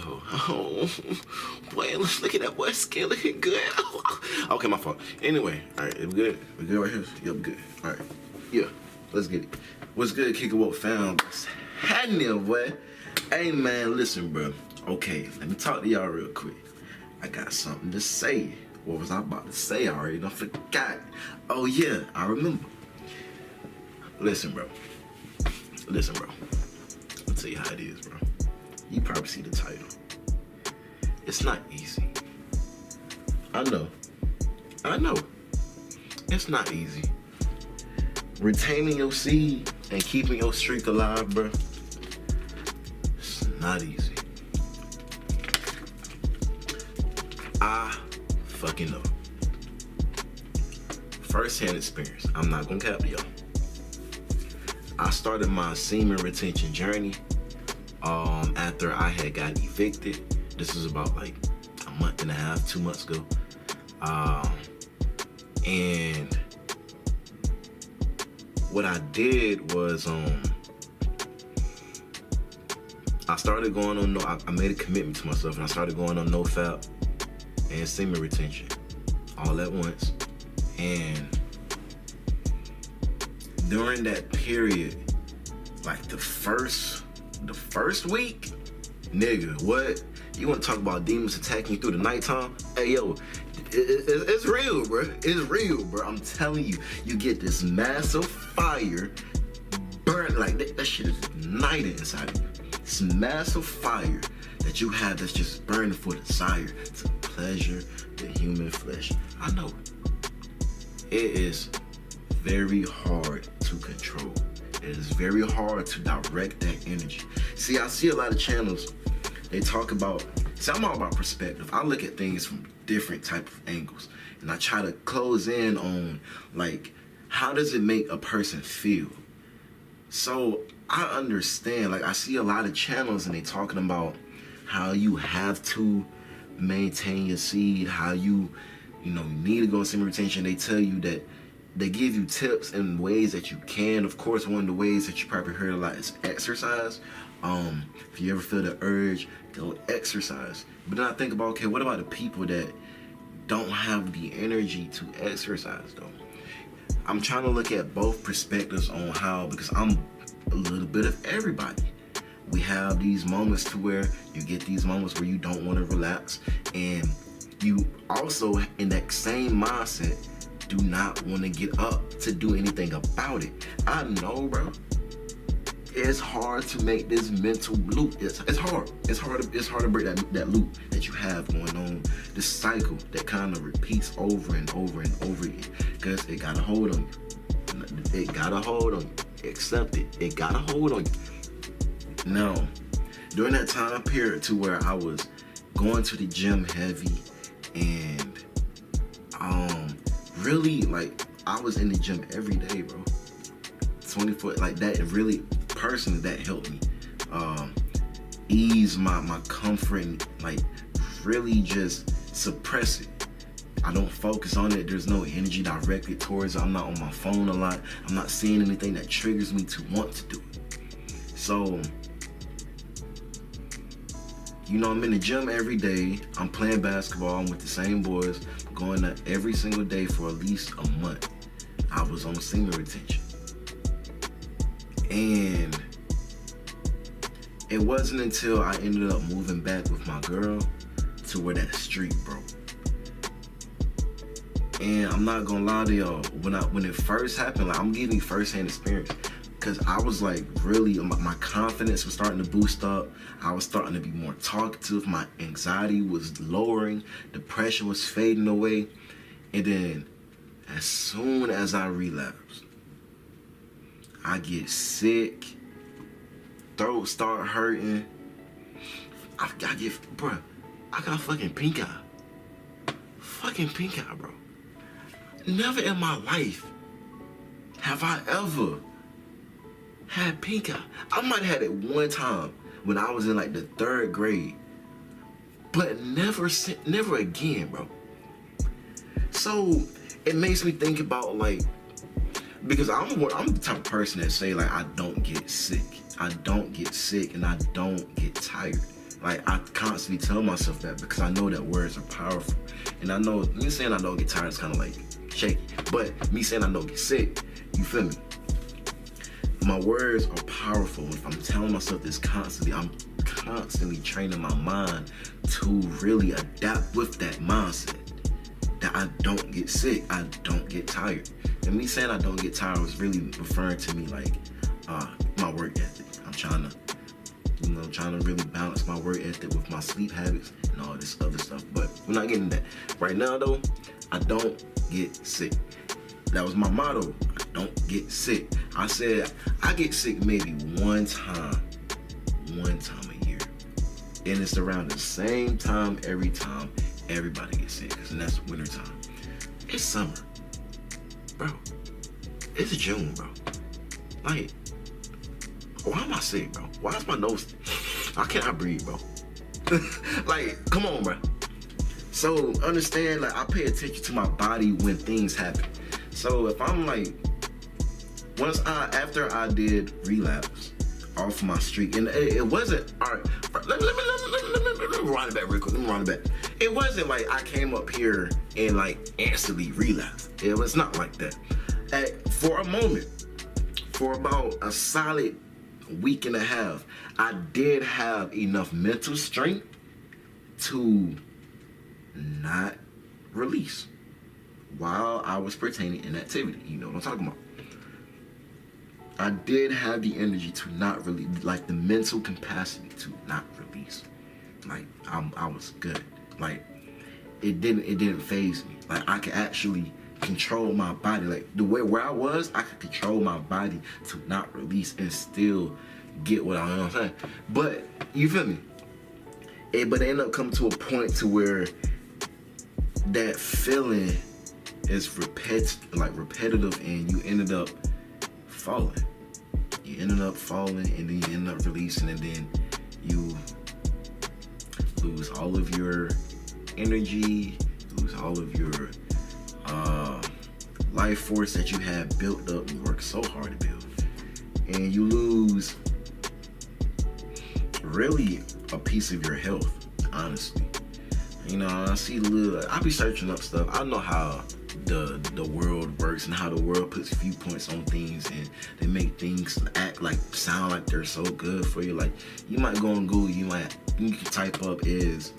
Oh, boy, look at that boy skin looking good. Okay, my fault. Anyway, all right, we good? We good right here? Yep, good. All right, yeah, let's get it. What's good, Kikabruh fam? What's happening, boy? Hey, man, listen, bro. Okay, let me talk to y'all real quick. I got something to say. What was I about to say? I already done forgot. Oh, yeah, I remember. Listen, bro. Listen, bro. I'll tell you how it is, bro. You probably see the title. It's not easy. I know. It's not easy. Retaining your seed and keeping your streak alive, bro. It's not easy. I fucking know. First-hand experience. I'm not gonna cap to y'all. I started my semen retention journey after I had got evicted. This was about like a month and a half, 2 months ago. And what I did was I started going on I made a commitment to myself, and I started going on NoFap and semen retention all at once. And during that period, like the first week, nigga, what? You want to talk about demons attacking you through the nighttime? Hey, yo, it's real, bro. It's real, bro. I'm telling you, you get this massive fire burn, like that shit is ignited inside of you. This massive fire that you have that's just burning for desire to pleasure the human flesh. I know. It is very hard to control. It is very hard to direct that energy. See, I see a lot of channels, they talk about, see, I'm all about perspective. I look at things from different type of angles, and I try to close in on, like, how does it make a person feel? So I understand, like, I see a lot of channels and they talking about how you have to maintain your seed, how you need to go in semen retention. They tell you that they give you tips and ways that you can. Of course, one of the ways that you probably heard a lot is exercise. If you ever feel the urge, go exercise. But then I think about, okay, what about the people that don't have the energy to exercise though? I'm trying to look at both perspectives on how, because I'm a little bit of everybody. We have these moments to where you get these moments where you don't want to relax, and you also, in that same mindset, do not want to get up to do anything about it. I know, bro. It's hard to make this mental loop. It's hard. It's hard to break that loop that you have going on. This cycle that kind of repeats over and over and over again. Because it got a hold on you. It got a hold on you. Accept it. It got a hold on you. Now, during that time period to where I was going to the gym heavy, and really, like, I was in the gym every day, bro. 24, like, that really, personally, that helped me ease my comfort and, like, really just suppress it. I don't focus on it. There's no energy directed towards it. I'm not on my phone a lot. I'm not seeing anything that triggers me to want to do it. So, I'm in the gym every day. I'm playing basketball. I'm with the same boys, going out every single day for at least a month. I was on semen retention. And it wasn't until I ended up moving back with my girl to where that streak broke. And I'm not gonna lie to y'all, when it first happened, like, I'm giving you first-hand experience. Because I was like, really, my confidence was starting to boost up. I was starting to be more talkative. My anxiety was lowering. Depression was fading away. And then as soon as I relapsed, I get sick, throat start hurting. I got fucking pink eye. Fucking pink eye, bro. Never in my life have I ever had pink eye. I might have had it one time when I was in like the 3rd grade, but never again, bro. So it makes me think about, like, because I'm the type of person that say, like, I don't get sick and I don't get tired. Like, I constantly tell myself that because I know that words are powerful. And I know, me saying I don't get tired is kind of like shaky. But me saying I don't get sick, you feel me? My words are powerful. If I'm telling myself this constantly, I'm constantly training my mind to really adapt with that mindset. That I don't get sick, I don't get tired. And me saying I don't get tired was really referring to me like my work ethic. I'm trying to really balance my work ethic with my sleep habits and all this other stuff. But we're not getting that. Right now though, I don't get sick. That was my motto. I don't get sick. I said I get sick maybe one time a year. And it's around the same time every time everybody gets sick, and that's winter time. It's summer, bro. It's June, bro. Like, why am I sick, bro? Why is my nose? How can I breathe, bro? Like, come on, bro. So understand, like, I pay attention to my body when things happen. So if I'm like, after I did relapse off my streak, and it wasn't, all right, let me run it back real quick. Let me run it back. It wasn't like I came up here and like instantly relapsed. It was not like that. For a moment, for about a solid week and a half, I did have enough mental strength to not release while I was pertaining in activity. You know what I'm talking about? I did have the energy to not really, like the mental capacity to not release. Like I was good. Like it didn't faze me. Like I could actually control my body. Like the way where I was, I could control my body to not release and still get what I'm saying. But you feel me? But it ended up coming to a point to where that feeling is repetitive, and you ended up falling. You ended up falling, and then you end up releasing, and then you lose all of your energy, lose all of your life force that you had built up and worked so hard to build. And you lose really a piece of your health, honestly. You know, I be searching up stuff. I know how the world works and how the world puts viewpoints on things, and they make things sound like they're so good for you. Like, you might go on Google, you can type up is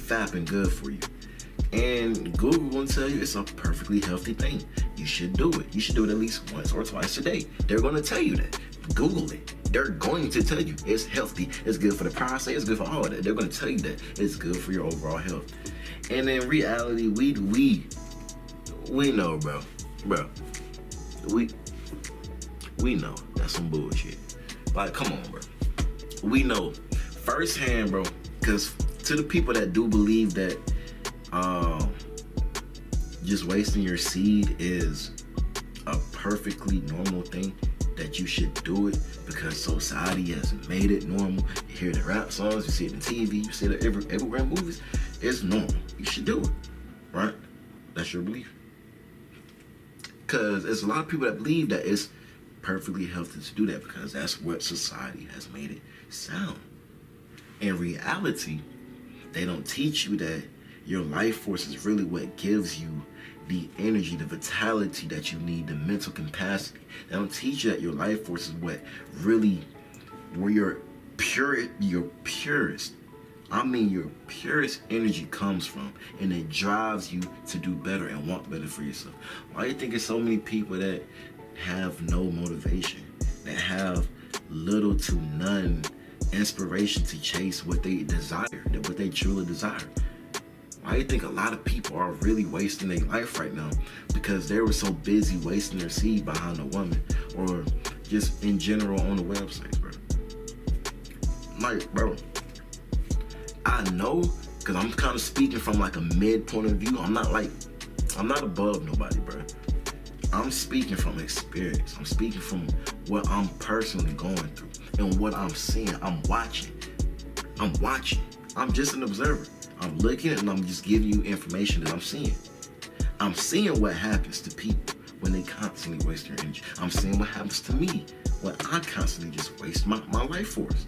fapping good for you, and Google will tell you it's a perfectly healthy thing. You should do it. You should do it at least once or twice a day. They're going to tell you that. Google it. They're going to tell you it's healthy, it's good for the prostate, it's good for all that. They're going to tell you that it's good for your overall health. And in reality, we know, bro. We know that's some bullshit. Like, come on, bro. We know firsthand, bro, because to the people that do believe that just wasting your seed is a perfectly normal thing, that you should do it because society has made it normal. You hear the rap songs, you see it on TV, you see it everywhere in movies. It's normal. You should do it, right? That's your belief. Because there's a lot of people that believe that it's perfectly healthy to do that because that's what society has made it sound. In reality, they don't teach you that your life force is really what gives you the energy, the vitality that you need, the mental capacity. They don't teach you that your life force is what really, where your purest energy comes from, and it drives you to do better and want better for yourself. Why do you think there's so many people that have no motivation, that have little to none inspiration to chase what they desire, what they truly desire? Why do you think a lot of people are really wasting their life right now? Because they were so busy wasting their seed behind a woman, or just in general on the websites, bro. Like, bro, I know, because I'm kind of speaking from like a mid point of view. I'm not above nobody, bro. I'm speaking from experience. I'm speaking from what I'm personally going through and what I'm seeing. I'm watching. I'm just an observer. I'm looking and I'm just giving you information that I'm seeing. I'm seeing what happens to people when they constantly waste their energy. I'm seeing what happens to me when I constantly just waste my life force.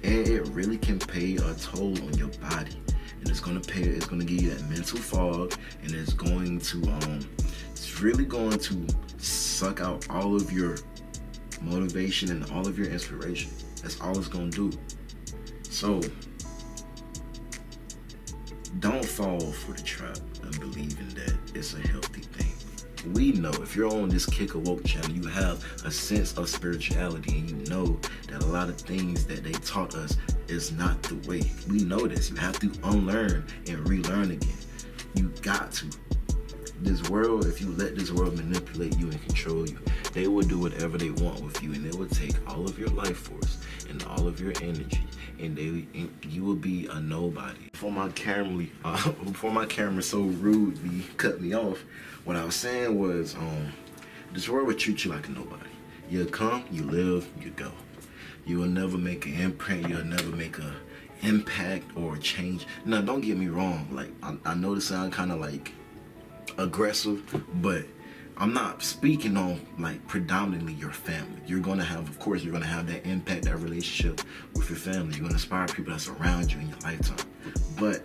And it really can pay a toll on your body. And it's gonna give you that mental fog, and it's really going to suck out all of your motivation and all of your inspiration. That's all it's gonna do. So don't fall for the trap and believing that it's a healthy thing. We know if you're on this Kikabruh channel, you have a sense of spirituality, and you know that a lot of things that they taught us is not the way. We know this. You have to unlearn and relearn again. You got to. This world, if you let this world manipulate you and control you, they will do whatever they want with you, and they will take all of your life force and all of your energy, and you will be a nobody. Before my camera so rudely cut me off, what I was saying was, this world will treat you like a nobody. You come, you live, you go. You will never make an imprint. You'll never make a impact or a change. Now, don't get me wrong. Like, I know this sound kind of like aggressive, but I'm not speaking on like predominantly your family. You're gonna have, of course, you're gonna have that impact, that relationship with your family. You're gonna inspire people that's around you in your lifetime. But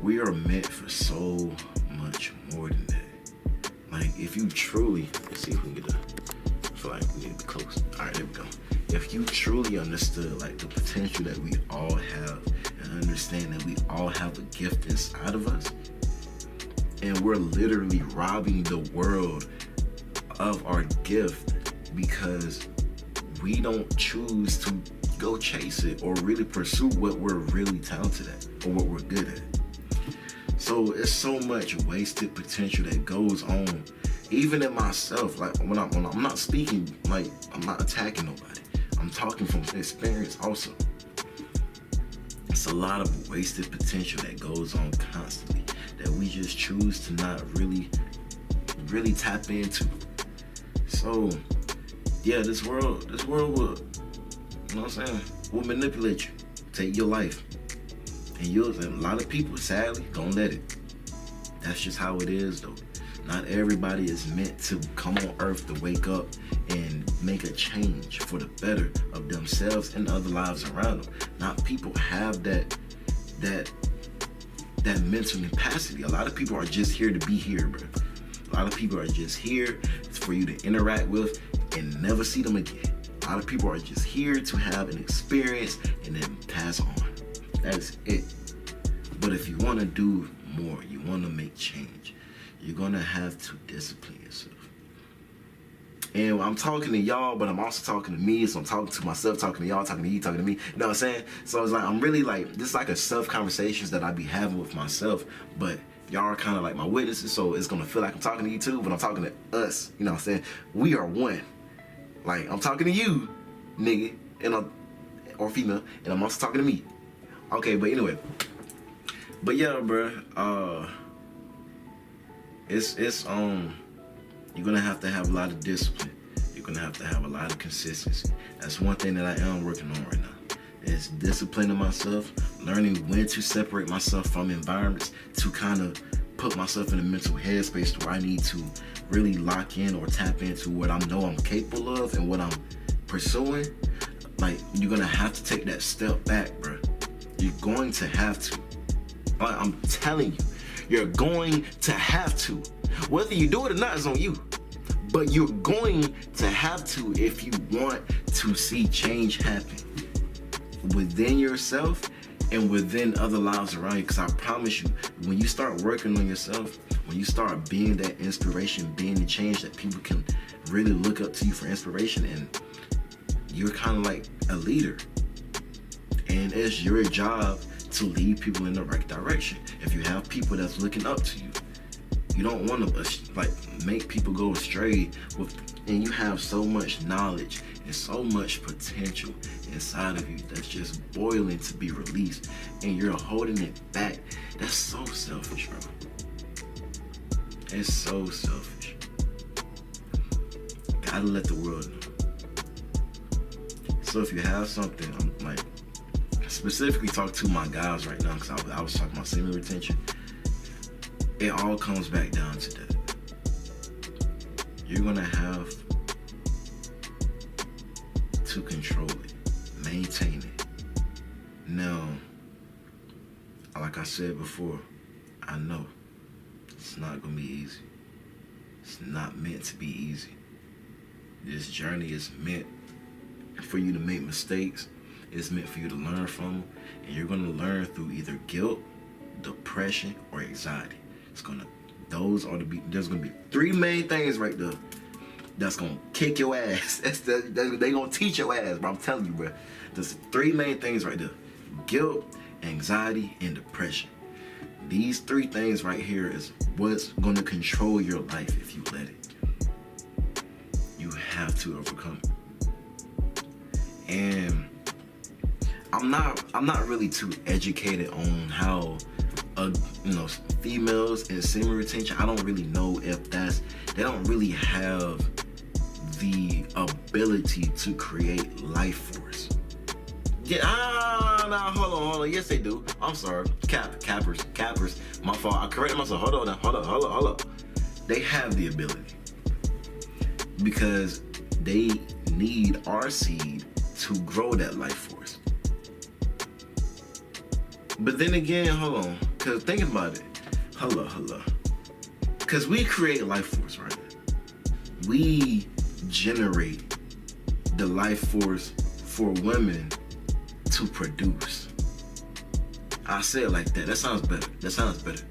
we are meant for so much more than that. Like, if you truly, let's see if we can get I feel like we need to be close. All right, there we go. If you truly understood like the potential that we all have, and understand that we all have a gift inside of us, and we're literally robbing the world of our gift because we don't choose to go chase it or really pursue what we're really talented at or what we're good at. So it's so much wasted potential that goes on, even in myself. Like when I'm not speaking, like I'm not attacking nobody. I'm talking from experience also. It's a lot of wasted potential that goes on constantly that we just choose to not really tap into. So yeah, this world will, you know what I'm saying, will manipulate you, take your life. And a lot of people, sadly, don't let it. That's just how it is, though. Not everybody is meant to come on earth to wake up and make a change for the better of themselves and other lives around them. Not people have that mental capacity. A lot of people are just here to be here, bro. A lot of people are just here for you to interact with and never see them again. A lot of people are just here to have an experience and then pass on. That is it. But if you want to do more, you want to make change, you're going to have to discipline yourself. And I'm talking to y'all, but I'm also talking to me. So I'm talking to myself, talking to y'all, talking to you, talking to me. You know what I'm saying? So it's like, I'm really like, this is like a self-conversations that I be having with myself. But y'all are kind of like my witnesses. So it's going to feel like I'm talking to you too, but I'm talking to us. You know what I'm saying? We are one. Like, I'm talking to you, nigga, or female, and I'm also talking to me. Okay, but anyway. But yeah, bro, it's you're gonna have to have a lot of discipline. You're gonna have to have a lot of consistency. That's one thing that I am working on right now. It's disciplining myself, learning when to separate myself from environments to kind of put myself in a mental headspace where I need to really lock in or tap into what I know I'm capable of and what I'm pursuing. Like, you're gonna have to take that step back, bro. You're going to have to. I'm telling you, you're going to have to. Whether you do it or not is on you. But you're going to have to if you want to see change happen within yourself and within other lives around you. Because I promise you, when you start working on yourself, when you start being that inspiration, being the change that people can really look up to you for inspiration, and you're kind of like a leader. And it's your job to lead people in the right direction. If you have people that's looking up to you, you don't want to like make people go astray and you have so much knowledge and so much potential inside of you that's just boiling to be released, and you're holding it back. That's so selfish, bro. It's so selfish. Gotta let the world know. So if you have something, I'm like, specifically talk to my guys right now, because I was talking about semen retention. It all comes back down to that. you're gonna have to control it, maintain it. Now, like I said before, I know it's not gonna be easy. It's not meant to be easy. This journey is meant for you to make mistakes. It's meant for you to learn from them, and you're gonna learn through either guilt, depression, or anxiety. There's gonna be three main things right there that's gonna kick your ass. They gonna teach your ass, bro. I'm telling you, bro. There's three main things right there: guilt, anxiety, and depression. These three things right here is what's gonna control your life if you let it. You have to overcome it. And I'm not really too educated on how females and semen retention. I don't really know if they don't really have the ability to create life force. Yeah, no, hold on. Yes, they do. I'm sorry. Cappers. My fault. I corrected myself. Hold on. They have the ability because they need our seed to grow that life force. But then again, hold on. Because thinking about it, hello. Because we create life force, right? We generate the life force for women to produce. I say it like that. That sounds better.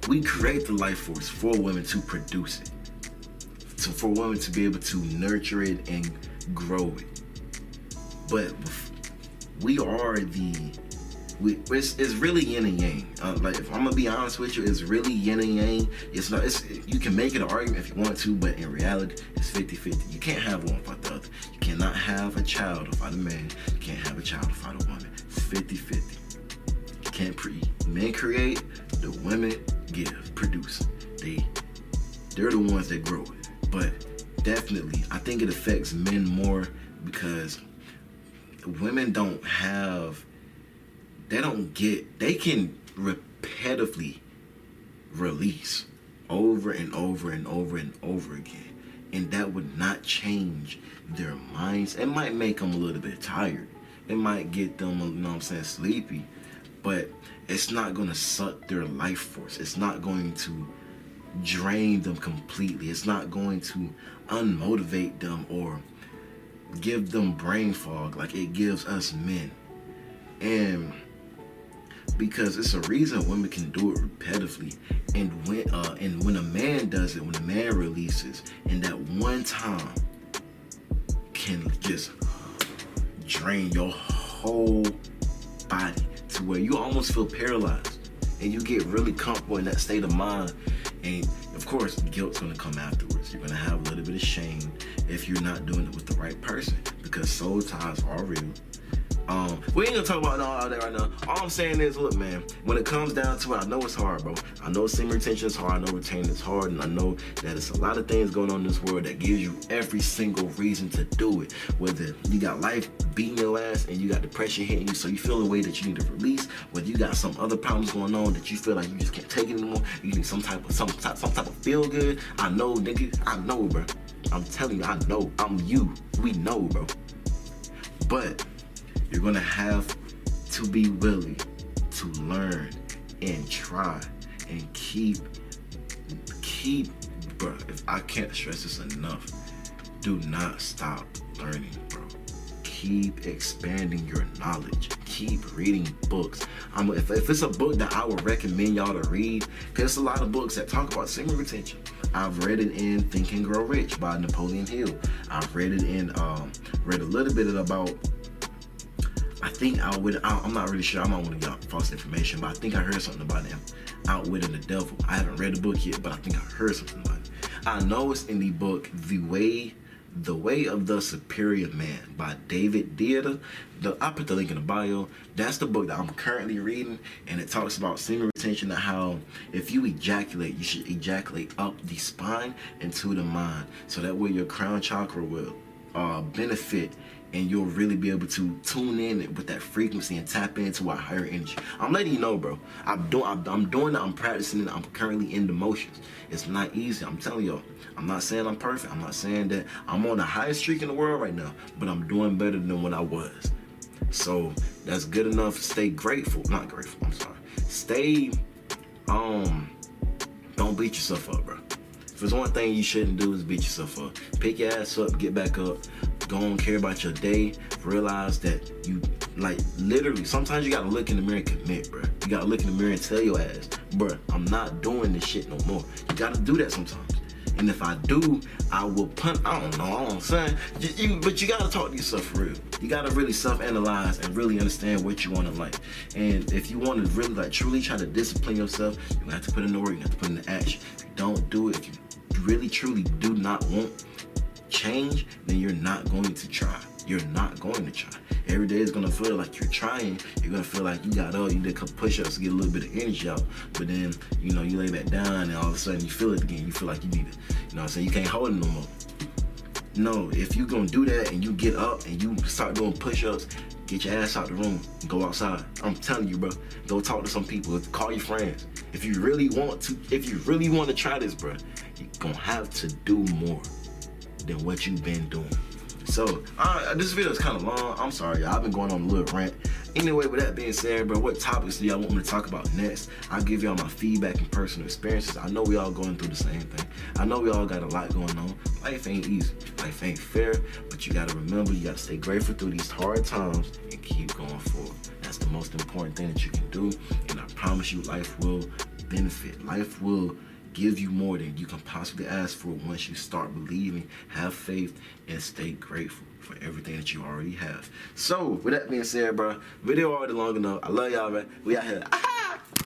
We create the life force for women to produce it. For women to be able to nurture it and grow it. But we are it's really yin and yang. Like, if I'm gonna be honest with you, it's really yin and yang. You can make it an argument if you want to, but in reality, it's 50-50. You can't have one without the other. You cannot have a child without a man. You can't have a child without a woman. It's 50-50. You can't men create, the women produce. They're the ones that grow it. But definitely, I think it affects men more because women they can repetitively release over and over again, and that would not change their minds. It might make them a little bit tired, it might get them, sleepy, but it's not going to suck their life force. It's not going to drain them completely. It's not going to unmotivate them or give them brain fog like it gives us men. And because it's a reason women can do it repetitively, and when a man does it, when a man releases, and that one time can just drain your whole body to where you almost feel paralyzed, and you get really comfortable in that state of mind. And of course, guilt's gonna come afterwards. You're gonna have a little bit of shame if you're not doing it with the right person, because soul ties are real. We ain't gonna talk about all that right now. All I'm saying is, look, man, when it comes down to it, I know it's hard, bro. I know semen retention is hard. I know retaining is hard, and I know that it's a lot of things going on in this world that gives you every single reason to do it. Whether you got life beating your ass and you got depression hitting you, so you feel the way that you need to release. Whether you got some other problems going on that you feel like you just can't take it anymore. You need some type of feel good. I know, nigga. I know, bro. I'm telling you, I know. I'm you. We know, bro. But you're gonna have to be willing to learn and try and keep, bro. If I can't stress this enough, do not stop learning, bro. Keep expanding your knowledge. Keep reading books. If it's a book that I would recommend y'all to read, because there's a lot of books that talk about semen retention. I've read it in Think and Grow Rich by Napoleon Hill. I've read it in, read a little bit about, I'm not really sure, I might want to get false information, but I think I heard something about him, Outwitting the Devil. I haven't read the book yet, but I think I heard something about it. I know it's in the book, The Way of the Superior Man by David Dieter. I put the link in the bio. That's the book that I'm currently reading, and it talks about semen retention and how if you ejaculate, you should ejaculate up the spine into the mind, so that way your crown chakra will benefit, and you'll really be able to tune in with that frequency and tap into a higher energy. I'm letting you know, bro. I'm doing it. I'm practicing it. I'm currently in the motions. It's not easy. I'm telling y'all. I'm not saying I'm perfect. I'm not saying that I'm on the highest streak in the world right now, but I'm doing better than when I was. So that's good enough. Stay grateful. Not grateful. I'm sorry. Stay. Don't beat yourself up, bro. If there's one thing you shouldn't do is beat yourself up. Pick your ass up, get back up, go on, care about your day, realize that you, like, literally, sometimes you gotta look in the mirror and commit, bro. You gotta look in the mirror and tell your ass, bro, I'm not doing this shit no more. You gotta do that sometimes. And if I do, I will punt. I don't know what I'm saying. But you gotta talk to yourself for real. You gotta really self-analyze and really understand what you want in life. And if you want to really, like, truly try to discipline yourself, you have to put in the work. You have to put in the action. If you don't do it, if you really truly do not want change, then you're not going to try. You're not going to try. Every day is gonna feel like you're trying. You're gonna feel like you did a couple push-ups to get a little bit of energy out. But then, you know, you lay back down and all of a sudden you feel it again. You feel like you need it. You know what I'm saying? You can't hold it no more. No, if you're gonna do that and you get up and you start doing push-ups, get your ass out the room and go outside. I'm telling you, bro. Go talk to some people. Call your friends. If you really want to try this, bro, you're gonna have to do more than what you've been doing. So, this video is kind of long. I'm sorry, y'all. I've been going on a little rant. Anyway, with that being said, bro, what topics do y'all want me to talk about next? I'll give y'all my feedback and personal experiences. I know we all going through the same thing. I know we all got a lot going on. Life ain't easy. Life ain't fair. But you got to remember, you got to stay grateful through these hard times and keep going forward. That's the most important thing that you can do. And I promise you, life will benefit. Life will give you more than you can possibly ask for once you start believing, have faith, and stay grateful for everything that you already have. So, with that being said, bro, video already long enough. I love y'all, man. We out here.